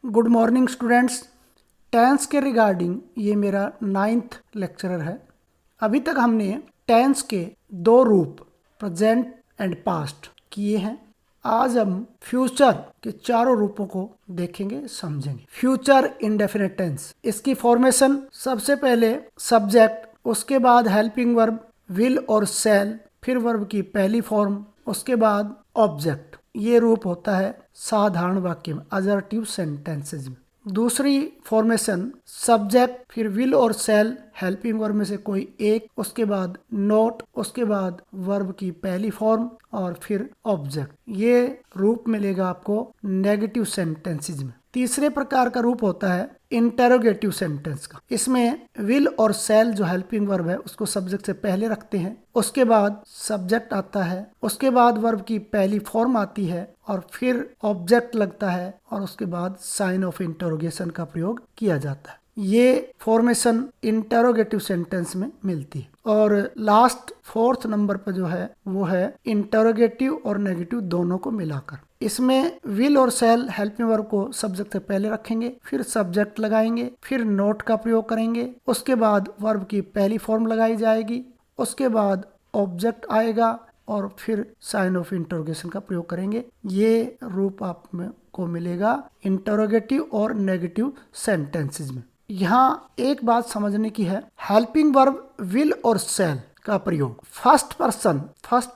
Good morning students. Tense के regarding ये मेरा 9th लेक्चरर है। अभी तक हमने टेंस के दो रूप प्रेजेंट एंड पास्ट किए हैं। आज हम फ्यूचर के चारों रूपों को देखेंगे, समझेंगे। फ्यूचर इंडेफिनिट टेंस, इसकी फॉर्मेशन सबसे पहले सब्जेक्ट, उसके बाद हेल्पिंग वर्ब विल और शैल, फिर वर्ब की पहली फॉर्म, उसके बाद ऑब्जेक्ट। ये रूप होता है साधारण वाक्य में, असर्टिव सेंटेंसेज में। दूसरी फॉर्मेशन सब्जेक्ट, फिर विल और शैल, हेल्पिंग वर्ब में से कोई एक, उसके बाद नोट, उसके बाद वर्ब की पहली फॉर्म और फिर ऑब्जेक्ट। ये रूप मिलेगा आपको नेगेटिव सेंटेंसेज में। तीसरे प्रकार का रूप होता है इंटेरोगेटिव सेंटेंस का। इसमें विल और शैल जो हेल्पिंग वर्ब है उसको सब्जेक्ट से पहले रखते हैं, उसके बाद सब्जेक्ट आता है, उसके बाद वर्ब की पहली फॉर्म आती है और फिर ऑब्जेक्ट लगता है और उसके बाद साइन ऑफ इंटरोगेशन का प्रयोग किया जाता है। ये फॉर्मेशन इंटेरोगेटिव सेंटेंस में मिलती है। और लास्ट फोर्थ नंबर पर जो है वो है इंटेरोगेटिव और नेगेटिव दोनों को मिलाकर। इसमें विल और शैल हेल्पिंग वर्ब को सब्जेक्ट से पहले रखेंगे, फिर सब्जेक्ट लगाएंगे, फिर नोट का प्रयोग करेंगे, उसके बाद वर्ब की पहली फॉर्म लगाई जाएगी, उसके बाद ऑब्जेक्ट आएगा और फिर साइन ऑफ इंटरोगेशन का प्रयोग करेंगे। ये रूप आप में को मिलेगा इंटरोगेटिव और नेगेटिव सेंटेंसेस में। यहाँ एक बात समझने की है, हेल्पिंग वर्ब विल और शैल का प्रयोग फर्स्ट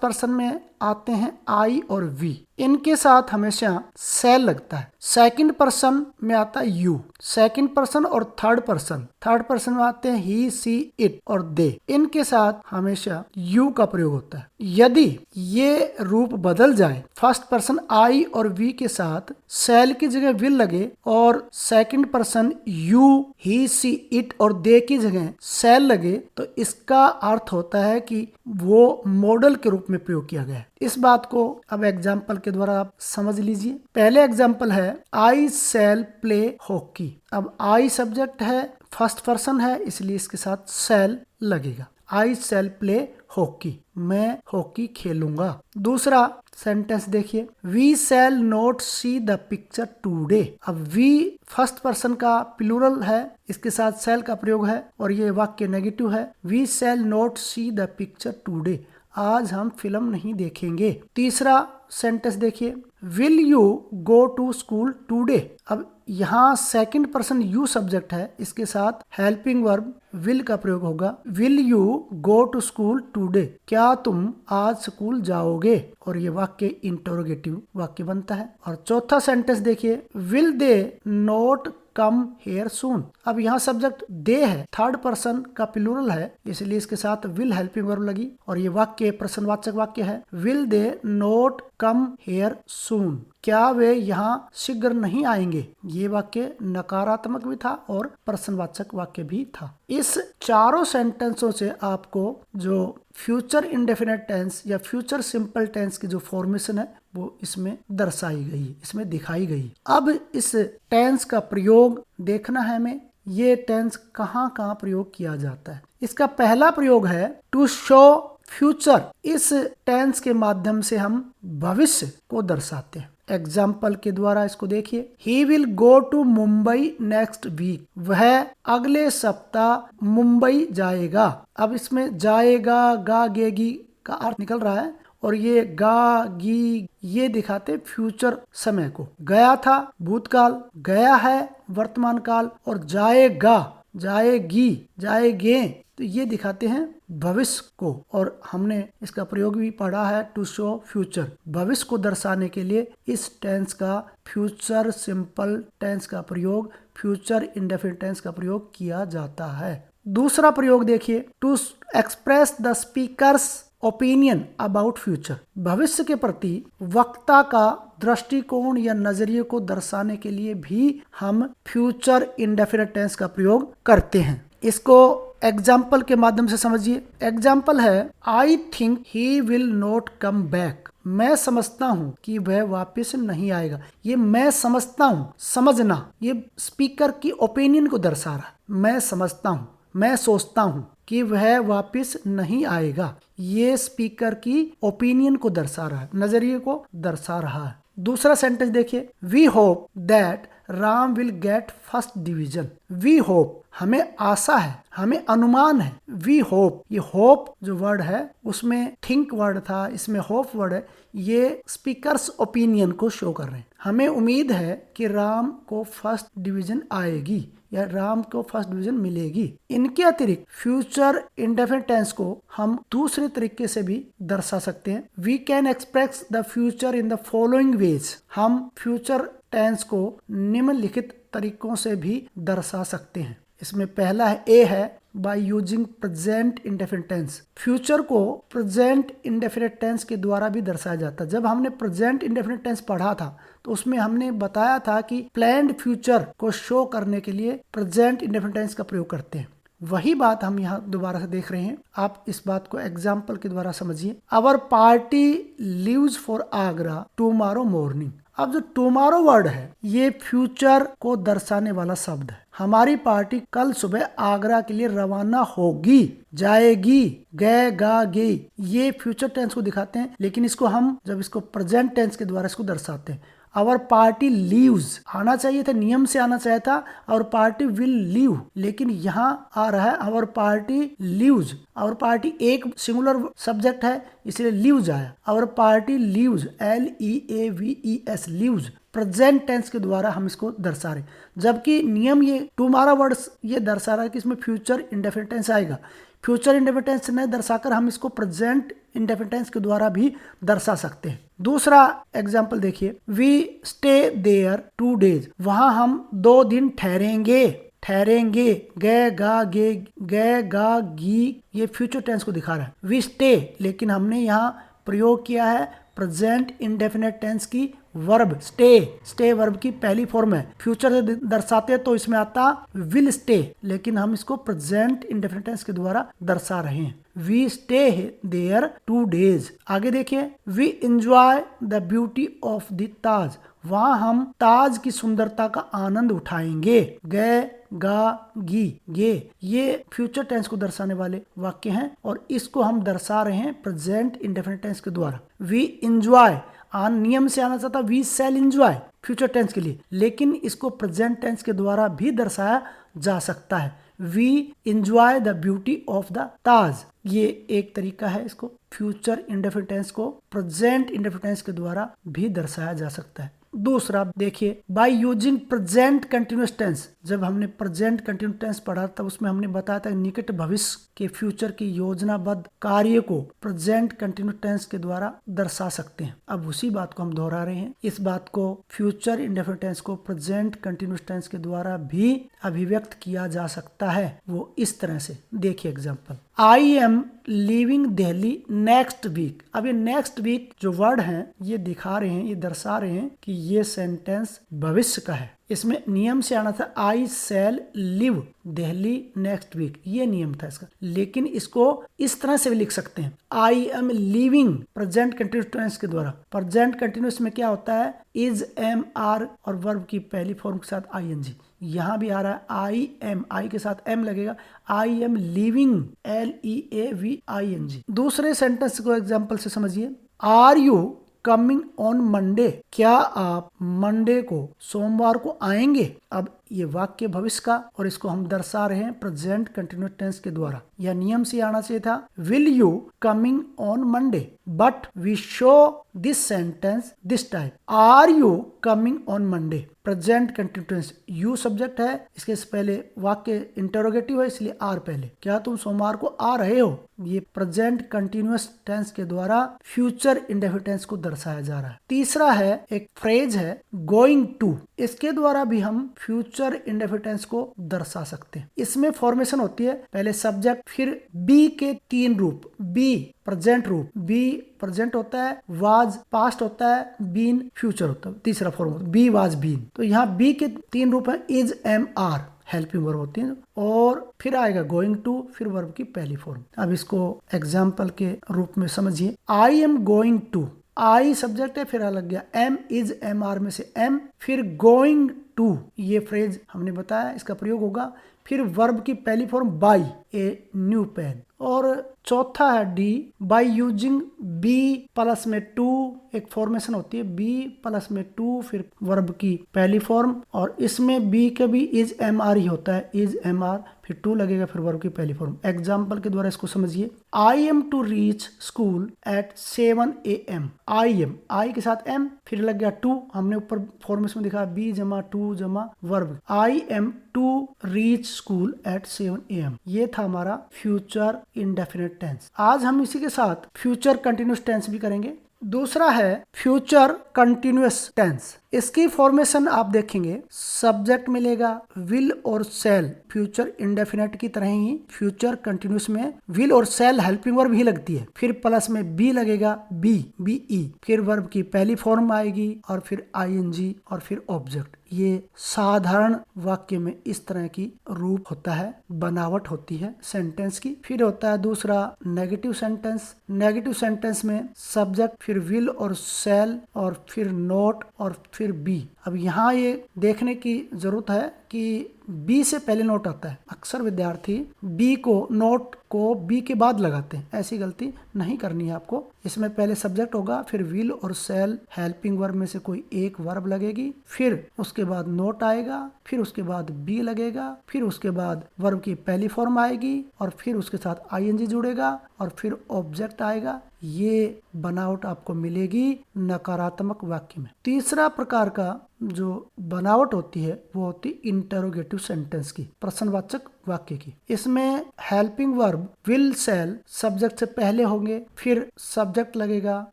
पर्सन में आते हैं आई और वी, इनके साथ हमेशा शैल लगता है। सेकंड पर्सन में आता है यू, सेकंड पर्सन और थर्ड पर्सन में आते हैं ही, सी, इट और दे, इनके साथ हमेशा यू का प्रयोग होता है। यदि ये रूप बदल जाए, फर्स्ट पर्सन आई और वी के साथ शैल की जगह विल लगे और second person you, he, she, it और दे की जगह शैल लगे, तो इसका अर्थ होता है कि वो मॉडल के रूप में प्रयोग किया गया है। इस बात को अब एग्जाम्पल के द्वारा आप समझ लीजिए। पहले एग्जाम्पल है आई शैल प्ले हॉकी। अब आई सब्जेक्ट है, फर्स्ट पर्सन है, इसलिए इसके साथ शैल लगेगा। आई शैल प्ले हॉकी, मैं हॉकी खेलूंगा। दूसरा सेंटेंस देखिए, we shall not see the picture today. अब वी फर्स्ट पर्सन का प्लूरल है, इसके साथ शैल का प्रयोग है और ये वाक्य नेगेटिव है। We shall not see the picture today, आज हम फिल्म नहीं देखेंगे। तीसरा सेंटेंस देखिए, will you go to school today. अब यहाँ सेकंड पर्सन यू सब्जेक्ट है, इसके साथ हेल्पिंग वर्ब विल का प्रयोग होगा। Will you go to school today, क्या तुम आज स्कूल जाओगे, और ये वाक्य इंटरोगेटिव वाक्य बनता है। और चौथा सेंटेंस देखिए, will they not come here soon. अब यहाँ सब्जेक्ट दे है, थर्ड पर्सन का प्लूरल है, इसलिए इसके साथ विल हेल्पिंग वर्ब लगी और ये वाक्य प्रश्नवाचक वाक्य है। Will they not come here soon, क्या वे यहाँ शीघ्र नहीं आएंगे। ये वाक्य नकारात्मक भी था और प्रश्नवाचक वाक्य भी था। इस चारों सेंटेंसों से आपको जो फ्यूचर इंडेफिनिट टेंस या फ्यूचर सिंपल टेंस की जो फॉर्मेशन है वो इसमें दर्शाई गई, इसमें दिखाई गई। अब इस टेंस का प्रयोग देखना है हमें, ये टेंस कहाँ कहाँ प्रयोग किया जाता है। इसका पहला प्रयोग है टू शो फ्यूचर। इस टेंस के माध्यम से हम भविष्य को दर्शाते हैं। एग्जाम्पल के द्वारा इसको देखिए, he will go to Mumbai next week, वह अगले सप्ताह मुंबई जाएगा। अब इसमें जाएगा, गा, गेगी का अर्थ निकल रहा है और ये गा, गी, ये दिखाते फ्यूचर समय को। गया था भूतकाल, गया है वर्तमान काल और जाएगा, जाएगी, जाएगे, तो ये दिखाते हैं भविष्य को। और हमने इसका प्रयोग भी पढ़ा है टू शो फ्यूचर, भविष्य को दर्शाने के लिए इस टेंस का फ्यूचर सिंपल टेंस का प्रयोग, फ्यूचर इंडेफिनिट टेंस का प्रयोग किया जाता है। दूसरा प्रयोग देखिए, to express the speaker's opinion about future. भविष्य के प्रति वक्ता का दृष्टिकोण या नजरिए को दर्शाने के लिए भी हम फ्यूचर इंडेफिनिट टेंस का प्रयोग करते हैं। इसको एग्जाम्पल के माध्यम से समझिए। एग्जाम्पल है, I think he will not come back. मैं समझता हूँ कि वह वापस नहीं आएगा। ये मैं समझता हूँ, समझना, ये स्पीकर की ओपिनियन को दर्शा रहा है। मैं समझता हूँ, मैं सोचता हूँ कि वह वापस नहीं आएगा, ये स्पीकर की ओपिनियन को दर्शा रहा है, नजरिए को दर्शा रहा है। दूसरा सेंटेंस देखिए, we hope that Ram will get first division. We hope, हमें आशा है, हमें अनुमान है। वी होप, ये होप जो वर्ड है उसमें थिंक वर्ड था, इसमें होप वर्ड है। ये स्पीकर्स ओपिनियन को शो कर रहे हैं। हमें उम्मीद है कि राम को फर्स्ट डिवीजन आएगी या राम को फर्स्ट डिवीजन मिलेगी। इनके अतिरिक्त फ्यूचर इंडेफिनिट टेंस को हम दूसरे तरीके से भी दर्शा सकते हैं। We can express the future in the following ways. हम फ्यूचर टेंस को निम्नलिखित तरीकों से भी दर्शा सकते हैं। इसमें पहला है ए है by using present indefinite tense. Future को प्रेजेंट इंडेफिनिट टेंस के द्वारा भी दर्शाया जाता है। जब हमने प्रेजेंट इंडेफिनिट टेंस पढ़ा था तो उसमें हमने बताया था कि प्लान्ड फ्यूचर को शो करने के लिए प्रेजेंट इंडेफिनिट टेंस का प्रयोग करते हैं। वही बात हम यहाँ दोबारा से देख रहे हैं। आप इस बात को एग्जाम्पल के द्वारा समझिए। Our party leaves for Agra tomorrow morning. अब जो टुमारो वर्ड है ये फ्यूचर को दर्शाने वाला शब्द है। हमारी पार्टी कल सुबह आगरा के लिए रवाना होगी, जाएगी, गए, गा, गई, ये फ्यूचर टेंस को दिखाते हैं। लेकिन इसको हम जब इसको प्रेजेंट टेंस के द्वारा इसको दर्शाते हैं। आवर पार्टी लीव्स आना चाहिए था, नियम से आना चाहिए था आवर पार्टी विल लीव, लेकिन यहाँ आ रहा है our party leaves. Our party एक सिंगुलर सब्जेक्ट है इसलिए लीव्स आया। Our party leaves, LEAVES, leaves present tense के द्वारा हम इसको दर्शा रहे। जबकि नियम ये टुमारो वर्ड ये दर्शा रहा है कि इसमें फ्यूचर इंडेफिनिट टेंस आएगा। फ्यूचर इंडेफिनिट टेंस न दर्शाकर हम इसको प्रेजेंट इंडेफिनिट टेंस के द्वारा भी दर्शा सकते हैं। दूसरा एग्जाम्पल देखिए, वी स्टे देयर 2 days। वहां हम 2 दिन ठहरेंगे, ठहरेंगे, गए, गा, गे, गए, गा, गी, ये फ्यूचर टेंस को दिखा रहा है। वी स्टे, लेकिन हमने यहाँ प्रयोग किया है प्रेजेंट इंडेफिनिट टेंस की वर्ब स्टे। स्टे वर्ब की पहली फॉर्म है। फ्यूचर से दर्शाते तो इसमें आता विल स्टे, लेकिन हम इसको प्रेजेंट इंडेफिनिट टेंस के द्वारा दर्शा रहे हैं। We stay there 2 days। आगे देखिए, we enjoy the beauty of the Taj. वहां हम ताज की सुंदरता का आनंद उठाएंगे। गए, गा, गी, गे, ये फ्यूचर टेंस को दर्शाने वाले वाक्य हैं और इसको हम दर्शा रहे हैं प्रेजेंट इंडेफिनिट टेंस के द्वारा। वी एंजॉय नियम से आना चाहता we shall enjoy future tense के लिए, लेकिन इसको प्रेजेंट टेंस के द्वारा भी दर्शाया जा सकता है। We enjoy the beauty of the Taj, ये एक तरीका है। इसको फ्यूचर इंडेफिनिट टेंस को प्रेजेंट इंडेफिनिट टेंस के द्वारा भी दर्शाया जा सकता है। दूसरा देखिए, by using present continuous tense. जब हमने प्रेजेंट कंटिन्यूअस टेंस पढ़ा था उसमें हमने बताया था निकट भविष्य के फ्यूचर की योजनाबद्ध कार्य को प्रेजेंट कंटिन्यूअस टेंस के द्वारा दर्शा सकते हैं। अब उसी बात को हम दोहरा रहे हैं। इस बात को फ्यूचर इंडेफिनिट टेंस को प्रेजेंट कंटिन्यूअस टेंस के द्वारा भी अभिव्यक्त किया जा सकता है। वो इस तरह से देखिए example, I am leaving Delhi next week. अब ये नेक्स्ट वीक जो वर्ड है ये दिखा रहे हैं, ये दर्शा रहे हैं कि ये सेंटेंस भविष्य का है। इसमें नियम से आना था आई शैल लिव दिल्ली नेक्स्ट वीक, ये नियम था इसका। लेकिन इसको इस तरह से भी लिख सकते हैं, I am living present continuous tense के द्वारा। प्रेजेंट कंटिन्यूअस में क्या होता है, इज, एम, आर और वर्ब की पहली फॉर्म के साथ ING। यहाँ भी आ रहा है आई एम, आई के साथ एम लगेगा, आई एम लिविंग, LEAVING। दूसरे सेंटेंस को एग्जाम्पल से समझिए, are you coming on Monday. क्या आप मंडे को, सोमवार को आएंगे। अब ये वाक्य भविष्य का और इसको हम दर्शा रहे हैं प्रेजेंट कंटिन्यूअस टेंस के द्वारा। या नियम से आना चाहिए था will you coming on Monday, but we show this sentence this type, are you coming on Monday. Present continuous tense, you subject है, इसके पहले वाक्य इंटरोगेटिव है इसलिए आर पहले। क्या तुम सोमवार को आ रहे हो, ये प्रेजेंट कंटिन्यूअस टेंस के द्वारा फ्यूचर इंडेफिनिट टेंस को दर्शाया जा रहा है। तीसरा है एक फ्रेज है गोइंग टू, इसके द्वारा भी हम फ्यूचर इंडेफिनिट टेंस को दर्शा सकते हैं। इसमें फॉर्मेशन होती है पहले सब्जेक्ट, फिर बी के 3 रूप, बी प्रेजेंट रूप, बी प्रेजेंट होता है, वाज पास्ट होता है, बीन फ्यूचर होता है, तीसरा फॉर्म बी वाज बीन। तो यहाँ बी के 3 रूप हैं, is, am, are helping verb होती है, और फिर आएगा गोइंग टू, फिर वर्ब की पहली फॉर्म। अब इसको एग्जाम्पल के रूप में समझिए, I am going to, I subject है, फिर अलग गया एम, इज, एम, आर में से एम, फिर गोइंग टू, ये फ्रेज हमने बताया इसका प्रयोग होगा फिर वर्ब की पहली form buy a new pen. और चौथा है D, by using be plus में टू, एक फॉर्मेशन होती है बी प्लस में टू, फिर वर्ब की पहली फॉर्म, और इसमें बी का भी इज एम आर ही होता है, इज एम आर, फिर टू लगेगा, फिर वर्ब की पहली फॉर्म। एग्जाम्पल के द्वारा इसको समझिए, I am to reach school at 7 AM। I am, I के साथ एम, फिर लग गया टू, हमने ऊपर फॉर्मेशन में दिखा बी जमा टू जमा verb, I am to reach school at 7 AM। ये था हमारा फ्यूचर इंडेफिनिट टेंस। आज हम इसी के साथ फ्यूचर कंटिन्यूस टेंस भी करेंगे। दूसरा है फ्यूचर कंटिन्यूस टेंस। इसकी फॉर्मेशन आप देखेंगे, सब्जेक्ट मिलेगा विल और सेल, फ्यूचर इंडेफिनिट की तरह ही फ्यूचर कंटिन्यूस में विल और सेल हेल्पिंग वर्ब ही लगती है, फिर प्लस में बी लगेगा, बी बी ई, फिर वर्ब की पहली फॉर्म आएगी, और फिर आईएनजी, और फिर ऑब्जेक्ट। ये साधारण वाक्य में इस तरह की रूप होता है, बनावट होती है सेंटेंस की। फिर होता है दूसरा नेगेटिव सेंटेंस। नेगेटिव सेंटेंस में सब्जेक्ट, फिर विल और सेल, और फिर नोट, और फिर बी। अब यहाँ ये देखने की जरूरत है कि बी से पहले नोट आता है। अक्सर विद्यार्थी बी को, नोट को बी के बाद लगाते हैं, ऐसी गलती नहीं करनी है आपको। इसमें पहले सब्जेक्ट होगा, फिर विल और सेल हेल्पिंग वर्ब में से कोई एक वर्ब लगेगी, फिर उसके बाद नोट आएगा, फिर उसके बाद बी लगेगा, फिर उसके बाद वर्ब की पहली फॉर्म आएगी, और फिर उसके साथ आईएनजी जुड़ेगा, और फिर ऑब्जेक्ट आएगा। ये बनावट आपको मिलेगी नकारात्मक वाक्य में। तीसरा प्रकार का जो बनावट होती है वो होती इंटरोगेटिव सेंटेंस की, प्रश्नवाचक वाक्य की। इसमें helping verb will shall subject से पहले होंगे, फिर सब्जेक्ट लगेगा,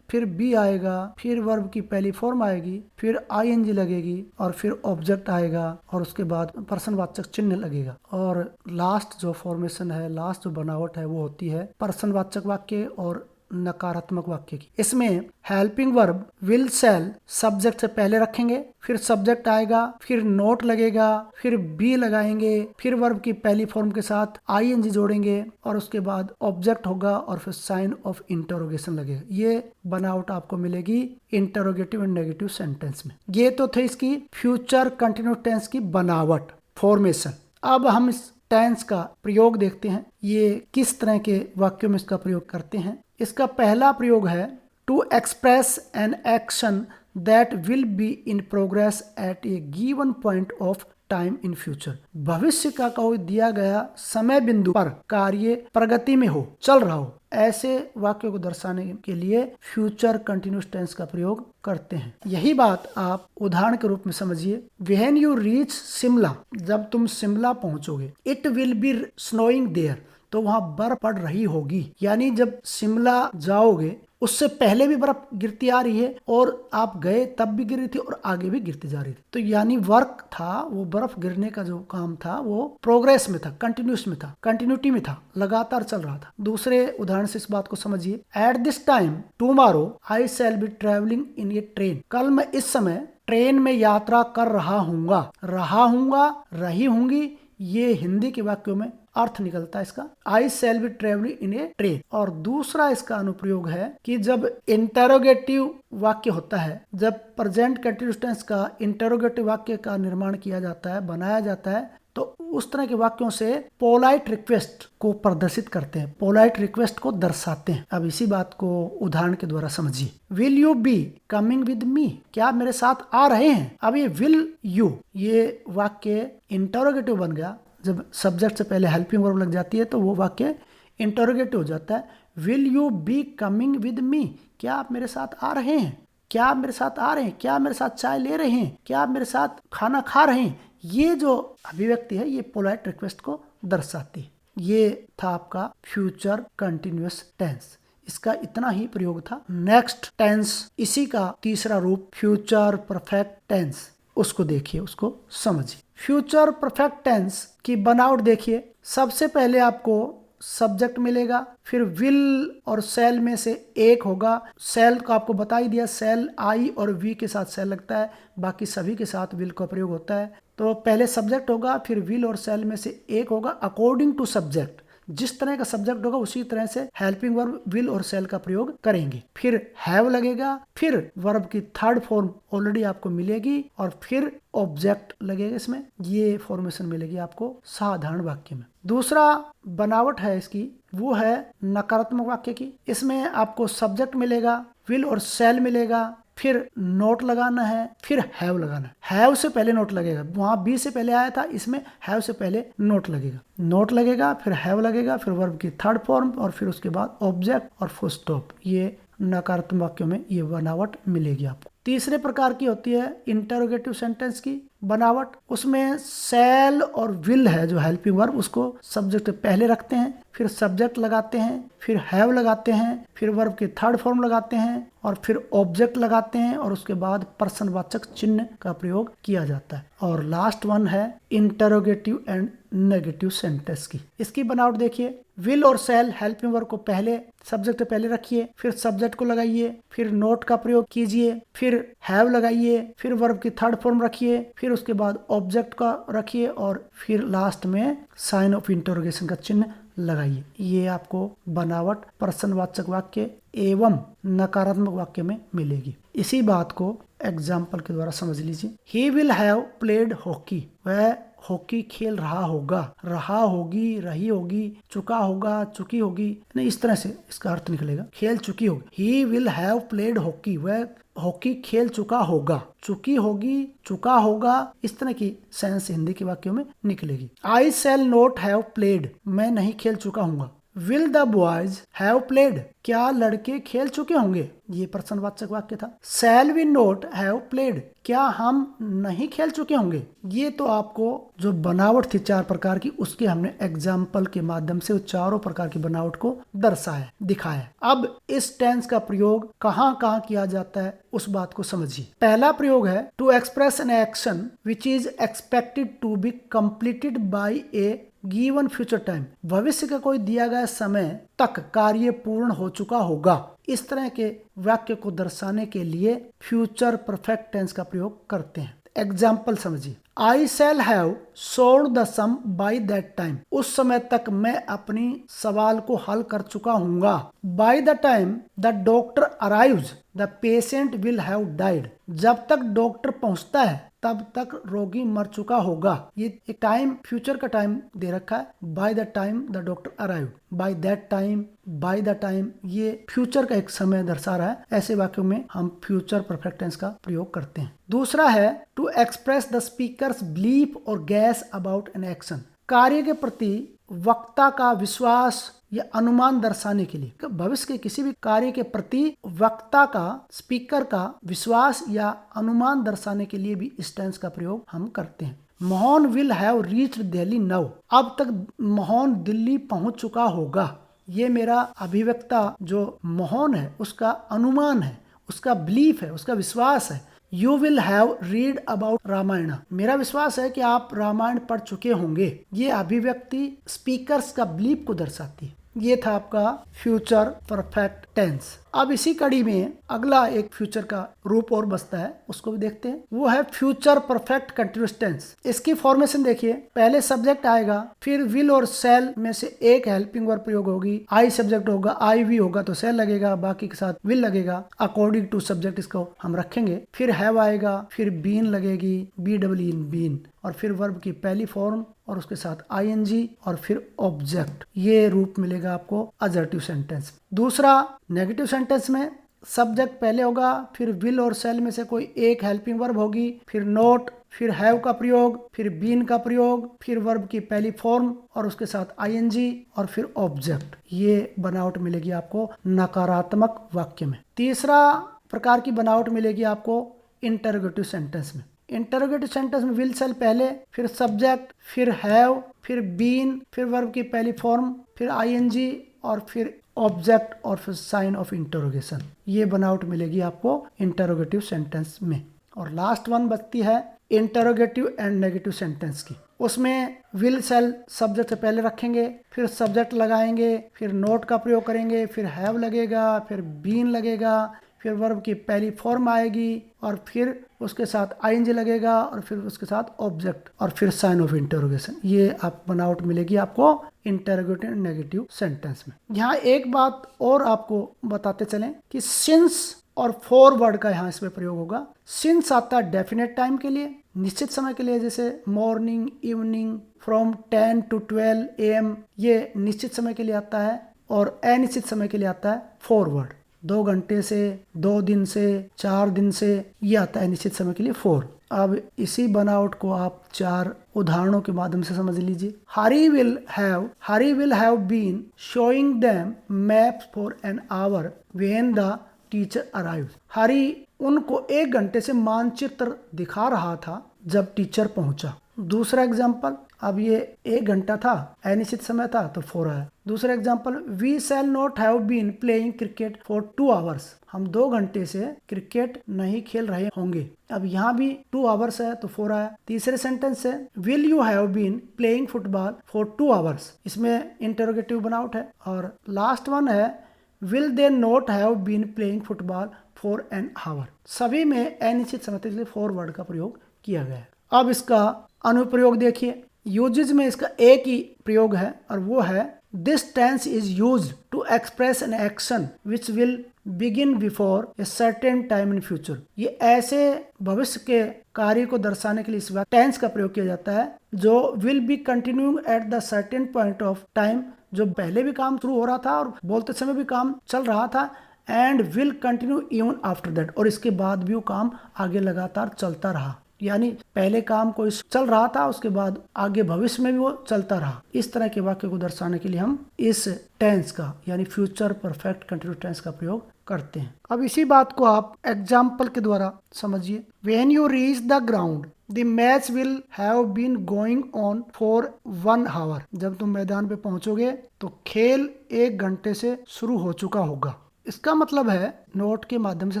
फिर बी आएगा, फिर वर्ब की पहली फॉर्म आएगी, फिर आईएनजी लगेगी, और फिर ऑब्जेक्ट आएगा, और उसके बाद प्रश्नवाचक चिन्ह लगेगा। और लास्ट जो फॉर्मेशन है, लास्ट जो बनावट है वो होती है प्रश्नवाचक वाक्य और नकारात्मक वाक्य की। इसमें helping verb will shall subject से पहले रखेंगे, फिर सब्जेक्ट आएगा, फिर नोट लगेगा, फिर बी लगाएंगे, फिर वर्ब की पहली फॉर्म के साथ आईएनजी जोड़ेंगे, और उसके बाद ऑब्जेक्ट होगा, और फिर साइन ऑफ इंटरोगेशन लगेगा। ये बनावट आपको मिलेगी इंटरोगेटिव एंड नेगेटिव सेंटेंस में। ये तो थे इसकी फ्यूचर कंटिन्यूस टेंस की बनावट, फॉर्मेशन। अब हम इस टेंस का प्रयोग देखते हैं, ये किस तरह के वाक्यों में इसका प्रयोग करते हैं। इसका पहला प्रयोग है to express an action that will be in progress at a given point of time in future. भविष्य का कोई दिया गया समय बिंदु पर कार्य प्रगति में हो, चल रहा हो, ऐसे वाक्यों को दर्शाने के लिए फ्यूचर कंटिन्यूस टेंस का प्रयोग करते हैं। यही बात आप उदाहरण के रूप में समझिए, व्हेन यू रीच शिमला, जब तुम शिमला पहुंचोगे, it will be snowing there, तो वहां बर्फ पड़ रही होगी। यानी जब शिमला जाओगे उससे पहले भी बर्फ गिरती आ रही है, और आप गए तब भी गिर रही थी, और आगे भी गिरती जा रही थी। तो यानी वर्क था, वो बर्फ गिरने का जो काम था वो प्रोग्रेस में था, कंटिन्यूस में था, कंटिन्यूटी में था, लगातार चल रहा था। दूसरे उदाहरण से इस बात को समझिए, at this time tomorrow I shall be travelling in a train, कल मैं इस समय ट्रेन में यात्रा कर रहा हूंगा। रहा हूंगा, रही होंगी, ये हिंदी के वाक्यों में अर्थ निकलता है इसका, I shall be travelling in a train. और दूसरा इसका अनुप्रयोग है कि जब इंटरोगेटिव वाक्य होता है, जब प्रेजेंट कंटिन्यूस टेंस का इंटरोगेटिव वाक्य का निर्माण किया जाता है, बनाया जाता है, तो उस तरह के वाक्यों से पोलाइट रिक्वेस्ट को प्रदर्शित करते हैं, पोलाइट रिक्वेस्ट को दर्शाते हैं। अब इसी बात को उदाहरण के द्वारा समझिए, will you be coming with me, क्या आप मेरे साथ आ रहे हैं। अब ये विल यू, ये वाक्य इंटरोगेटिव बन गया। जब सब्जेक्ट से पहले हेल्पिंग वर्ब लग जाती है तो वो वाक्य इंटरोगेटिव हो जाता है। Will you be coming with me, क्या आप मेरे साथ आ रहे हैं, क्या आप मेरे साथ आ रहे हैं, क्या आप मेरे साथ चाय ले रहे हैं, क्या आप मेरे साथ खाना खा रहे हैं। ये जो अभिव्यक्ति है ये पोलाइट रिक्वेस्ट को दर्शाती है। ये था आपका फ्यूचर कंटिन्यूअस टेंस, इसका इतना ही प्रयोग था। नेक्स्ट टेंस, इसी का तीसरा रूप फ्यूचर परफेक्ट टेंस, उसको देखिए, उसको समझिए। फ्यूचर परफेक्ट टेंस की बनावट देखिए, सबसे पहले आपको सब्जेक्ट मिलेगा, फिर विल और सेल में से एक होगा। सेल को आपको बता ही दिया, सेल आई और वी के साथ सेल लगता है, बाकी सभी के साथ विल का प्रयोग होता है। तो पहले सब्जेक्ट होगा, फिर विल और सेल में से एक होगा अकॉर्डिंग टू सब्जेक्ट, जिस तरह का सब्जेक्ट होगा उसी तरह से हेल्पिंग वर्ब विल और शैल का प्रयोग करेंगे। फिर हैव लगेगा, फिर वर्ब की थर्ड फॉर्म ऑलरेडी आपको मिलेगी और फिर ऑब्जेक्ट लगेगा। इसमें ये फॉर्मेशन मिलेगी आपको साधारण वाक्य में। दूसरा बनावट है इसकी, वो है नकारात्मक वाक्य की। इसमें आपको सब्जेक्ट मिलेगा, विल और शैल मिलेगा, फिर नोट लगाना है, फिर हैव लगाना है। हैव से पहले नोट लगेगा, वहां बी से पहले आया था, इसमें हैव से पहले नोट लगेगा। नोट लगेगा, फिर हैव लगेगा, फिर वर्ब की थर्ड फॉर्म और फिर उसके बाद ऑब्जेक्ट और फुल स्टॉप। ये नकारात्मक वाक्यों में ये बनावट मिलेगी आपको। तीसरे प्रकार की होती है इंटरोगेटिव सेंटेंस की बनावट। उसमें शैल और विल है जो हेल्पिंग वर्ब, उसको सब्जेक्ट पहले रखते हैं, फिर सब्जेक्ट लगाते हैं, फिर हैव लगाते हैं, फिर वर्ब के थर्ड फॉर्म लगाते हैं और फिर ऑब्जेक्ट लगाते हैं और उसके बाद पर्सनवाचक चिन्ह का प्रयोग किया जाता है। और लास्ट वन है इंटरोगेटिव एंड नेगेटिव सेंटेंस की। इसकी बनावट देखिए, विल और शैल हेल्पिंग वर्ब को पहले सब्जेक्ट पहले रखिए, फिर सब्जेक्ट को लगाइए, फिर नोट का प्रयोग कीजिए, फिर हैव लगाइए, फिर वर्ब की थर्ड फॉर्म रखिए, फिर उसके बाद ऑब्जेक्ट का रखिए और फिर लास्ट में साइन ऑफ इंटरोगेशन का चिन्ह लगाइए। ये आपको बनावट प्रश्नवाचक वाक्य एवं नकारात्मक वाक्य में मिलेगी। इसी बात को एग्जाम्पल के द्वारा समझ लीजिए। He will have played hockey, वह हॉकी खेल रहा होगा, रहा होगी, रही होगी, चुका होगा, चुकी होगी, नहीं इस तरह से इसका अर्थ निकलेगा, खेल चुकी होगी। He will have played hockey, वह हॉकी खेल चुका होगा, चुकी होगी, चुका होगा, इस तरह की सेंस हिंदी के वाक्यों में निकलेगी। I shall not have played, मैं नहीं खेल चुका हूँ। Will the boys have played, क्या लड़के खेल चुके होंगे, ये प्रश्नवाचक वाक्य था। Shall we not have played, क्या हम नहीं खेल चुके होंगे। ये तो आपको जो बनावट थी चार प्रकार की, उसके हमने एग्जाम्पल के माध्यम से चारों प्रकार की बनावट को दर्शाया, दिखाया। अब इस टेंस का प्रयोग कहाँ कहाँ किया जाता है उस बात को समझिए। पहला प्रयोग है to express an action which is expected to be completed by a given future time, भविष्य का कोई दिया गया समय तक कार्य पूर्ण हो चुका होगा। इस तरह के वाक्य को दर्शाने के लिए फ्यूचर परफेक्ट टेंस का प्रयोग करते हैं। एग्जाम्पल समझिए, I shall have solved the sum by that time, उस समय तक मैं अपनी सवाल को हल कर चुका हूँगा। By the time the doctor arrives the patient will have died, जब तक डॉक्टर पहुँचता है तब तक रोगी मर चुका होगा। ये एक टाइम फ्यूचर का टाइम दे रखा है, bye the time the doctor arrive, bye that time, bye the time, ये फ्यूचर का एक समय दर्शा रहा है। ऐसे वाक्यों में हम फ्यूचर परफेक्ट टेंस का प्रयोग करते हैं। दूसरा है to express the speaker's belief और गैस अबाउट एन एक्शन, कार्य के प्रति वक्ता का विश्वास या अनुमान दर्शाने के लिए, भविष्य के किसी भी कार्य के प्रति वक्ता का, स्पीकर का विश्वास या अनुमान दर्शाने के लिए भी इस टेंस का प्रयोग हम करते हैं। Mohan will have reached Delhi now, अब तक मोहन दिल्ली पहुंच चुका होगा। ये मेरा अभिव्यक्ता जो मोहन है उसका अनुमान है, उसका बिलीफ है, उसका विश्वास है। You will have read about Ramayana, मेरा विश्वास है कि आप रामायण पढ़ चुके होंगे। ये अभिव्यक्ति स्पीकर्स का बिलीफ को दर्शाती है। ये था आपका फ्यूचर परफेक्ट टेंस। अब इसी कड़ी में अगला एक फ्यूचर का रूप और बसता है, उसको भी देखते हैं। वो है फ्यूचर परफेक्ट कंटिन्यूअस टेंस। इसकी फॉर्मेशन देखिए, पहले सब्जेक्ट आएगा, फिर विल और शैल में से एक हेल्पिंग वर्ब प्रयोग होगी। आई सब्जेक्ट होगा, आई वी होगा तो शैल लगेगा, बाकी के साथ विल लगेगा। अकॉर्डिंग टू सब्जेक्ट इसको हम रखेंगे। फिर हैव आएगा, फिर बीन लगेगी, BEEN बीन, और फिर वर्ब की पहली फॉर्म और उसके साथ ING और फिर ऑब्जेक्ट। ये रूप मिलेगा आपको असर्टिव सेंटेंस। दूसरा नेगेटिव सेंटेंस में सब्जेक्ट पहले होगा, फिर विल और शैल में से कोई एक हेल्पिंग वर्ब होगी, फिर नोट, फिर हैव का प्रयोग, फिर बीन का प्रयोग, फिर वर्ब की पहली फॉर्म और उसके साथ ING और फिर ऑब्जेक्ट। ये बनावट मिलेगी आपको नकारात्मक वाक्य में। तीसरा प्रकार की बनावट मिलेगी आपको इंटरोगेटिव सेंटेंस में। इंटरोगेटिव सेंटेंस में विल शैल पहले, फिर सब्जेक्ट, फिर हैव, फिर बीन, फिर वर्ब की पहली फॉर्म, फिर ING और फिर ऑब्जेक्ट और फिर साइन ऑफ इंटरोगेशन। ये बनावट मिलेगी आपको इंटरोगेटिव सेंटेंस में। और लास्ट वन बचती है इंटरोगेटिव एंड नेगेटिव सेंटेंस की। उसमें विल शैल सब्जेक्ट से पहले रखेंगे, फिर सब्जेक्ट लगाएंगे, फिर नोट का प्रयोग करेंगे, फिर हैव लगेगा, फिर बीन लगेगा, फिर वर्ब की पहली फॉर्म आएगी और फिर उसके साथ आईएनजी लगेगा और फिर उसके साथ ऑब्जेक्ट और फिर साइन ऑफ इंटरोगेशन। ये आप बनावट मिलेगी आपको इंटरोगेटिव नेगेटिव सेंटेंस में। यहाँ एक बात और आपको बताते चलें कि सिंस और फॉर वर्ड का यहाँ इसमें प्रयोग होगा। सिंस आता है डेफिनेट टाइम के लिए, निश्चित समय के लिए, जैसे morning, evening, from 10 to 12 AM, ये निश्चित समय के लिए आता है। और अनिश्चित समय के लिए आता है फॉरवर्ड, 2 घंटे से, 2 दिन से, 4 दिन से, ये आता है निश्चित समय के लिए फॉर। अब इसी बनावट को आप 4 उदाहरणों के माध्यम से समझ लीजिए। Hari will have been showing them maps for an hour when the teacher arrived. Hari उनको 1 घंटे से मानचित्र दिखा रहा था जब टीचर पहुंचा। दूसरा एग्जाम्पल, अब ये 1 घंटा था, अनिश्चित समय था तो 4 आया। दूसरा example, we shall not have been playing cricket for 2 hours. हम 2 घंटे से क्रिकेट नहीं खेल रहे होंगे। अब यहाँ भी 2 आवर्स है तो 4 आया। तीसरे सेंटेंस है, will you have been playing football for 2 hours. इसमें इंटरोगेटिव बनावट है। और लास्ट वन है, will they not have been playing football for an hour. सभी में अनिश्चित समय के लिए फॉर वर्ड का प्रयोग किया गया है। अब इसका अनुप्रयोग देखिए। यूजेज में इसका एक ही प्रयोग है और वो है, this tense is used to express an action which will begin before a certain time in future. ये ऐसे भविष्य के कार्य को दर्शाने के लिए इस टेंस का प्रयोग किया जाता है जो will be continuing at the certain point of time, जो पहले भी काम शुरू हो रहा था और बोलते समय भी काम चल रहा था, and will continue even after that, और इसके बाद भी वो काम आगे लगातार चलता रहा। यानी पहले काम कोई चल रहा था, उसके बाद आगे भविष्य में भी वो चलता रहा। इस तरह के वाक्य को दर्शाने के लिए हम इस टेंस का यानी फ्यूचर परफेक्ट कंटिन्यूस टेंस का प्रयोग करते हैं। अब इसी बात को आप एग्जाम्पल के द्वारा समझिए। When you reach the ground the match will have been going on for 1 hour. जब तुम मैदान पे पहुंचोगे तो खेल 1 घंटे से शुरू हो चुका होगा। इसका मतलब है, नोट के माध्यम से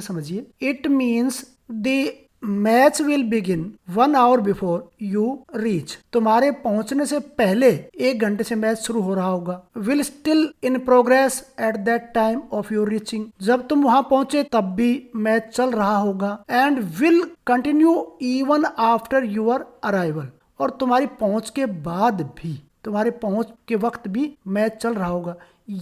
समझिए, it means the match will begin 1 hour before you reach. तुम्हारे पहुंचने से पहले 1 घंटे से मैच शुरू हो रहा होगा। Will still in progress at that time of your reaching. जब तुम वहां पहुंचे तब भी मैच चल रहा होगा। And will continue even after your arrival. और तुम्हारी पहुंच के बाद भी, तुम्हारे पहुंच के वक्त भी मैच चल रहा होगा।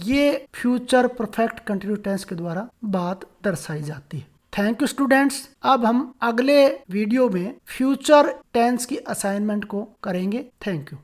ये फ्यूचर परफेक्ट कंटिन्यूस टेंस के द्वारा बात दर्शाई जाती है। Thank you students. अब हम अगले वीडियो में फ्यूचर टेंस की असाइनमेंट को करेंगे। Thank you.